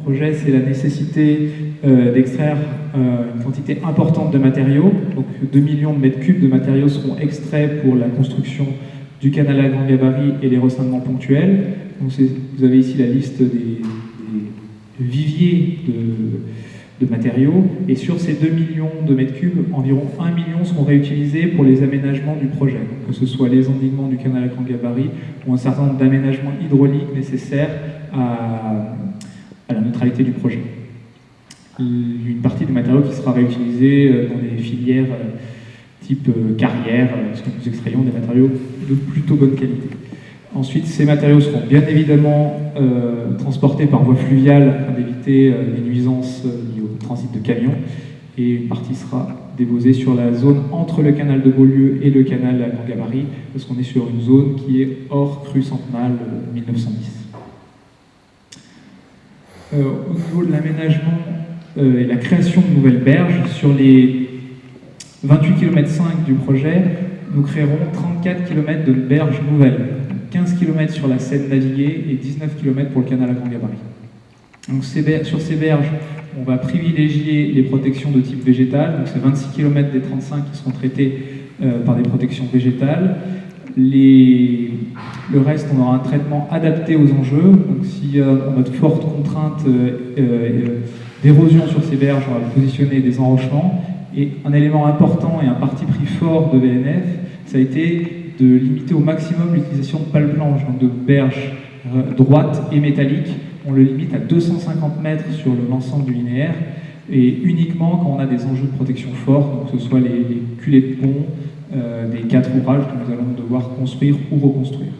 projet, c'est la nécessité d'extraire une quantité importante de matériaux. Donc 2 millions de mètres cubes de matériaux seront extraits pour la construction du canal à grand gabarit et les ressemblements ponctuels. Donc vous avez ici la liste des viviers de matériaux. Et sur ces 2 millions de mètres cubes, environ 1 million seront réutilisés pour les aménagements du projet. Donc, que ce soit les endiguements du canal à grand gabarit ou un certain nombre d'aménagements hydrauliques nécessaires à la neutralité du projet. Une partie des matériaux qui sera réutilisée dans des filières type carrière, parce que nous extrayons des matériaux de plutôt bonne qualité. Ensuite, ces matériaux seront bien évidemment transportés par voie fluviale afin d'éviter les nuisances liées au transit de camions. Et une partie sera déposée sur la zone entre le canal de Beaulieu et le canal à grand gabarit, parce qu'on est sur une zone qui est hors crue centenale 1910. Au niveau de l'aménagement et la création de nouvelles berges, sur les 28,5 km du projet, nous créerons 34 km de berges nouvelles, 15 km sur la Seine naviguée et 19 km pour le canal à grand gabarit. Donc sur ces berges, on va privilégier les protections de type végétal, donc c'est 26 km des 35 qui seront traités par des protections végétales. Le reste, on aura un traitement adapté aux enjeux. Donc si on a de fortes contraintes d'érosion sur ces berges, on va positionner des enrochements. Et un élément important et un parti pris fort de VNF, ça a été de limiter au maximum l'utilisation de pales blanches, donc de berges droites et métalliques. On le limite à 250 mètres sur l'ensemble du linéaire, et uniquement quand on a des enjeux de protection forts, donc que ce soit les culées de pont, des 4 ouvrages que nous allons devoir construire ou reconstruire.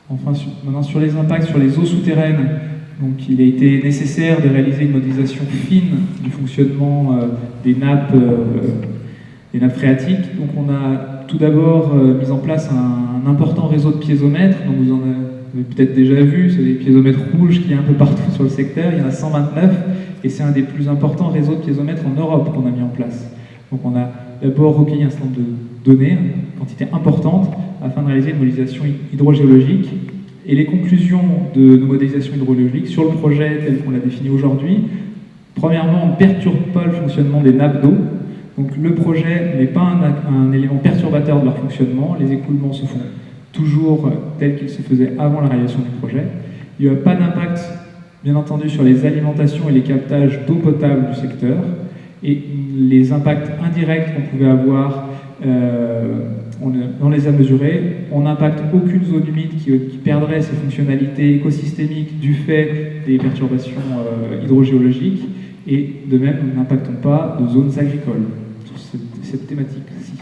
Enfin, maintenant sur les impacts sur les eaux souterraines, donc il a été nécessaire de réaliser une modélisation fine du fonctionnement des nappes phréatiques. Donc on a tout d'abord mis en place un important réseau de piézomètres, donc vous en avez peut-être déjà vu, c'est des piézomètres rouges qui est un peu partout sur le secteur, il y en a 129, et c'est un des plus importants réseaux de piézomètres en Europe qu'on a mis en place. Donc on a d'abord recueilli un certain nombre de données, une quantité importante, afin de réaliser une modélisation hydrogéologique. Et les conclusions de nos modélisations hydrologiques sur le projet tel qu'on l'a défini aujourd'hui, premièrement, on ne perturbe pas le fonctionnement des nappes d'eau. Donc le projet n'est pas un élément perturbateur de leur fonctionnement, les écoulements se font toujours tels qu'ils se faisaient avant la réalisation du projet. Il n'y a pas d'impact, bien entendu, sur les alimentations et les captages d'eau potable du secteur. Et les impacts indirects qu'on pouvait avoir, on les a mesurés. On n'impacte aucune zone humide qui perdrait ses fonctionnalités écosystémiques du fait des perturbations hydrogéologiques. Et de même, nous n'impactons pas de zones agricoles sur cette thématique-ci.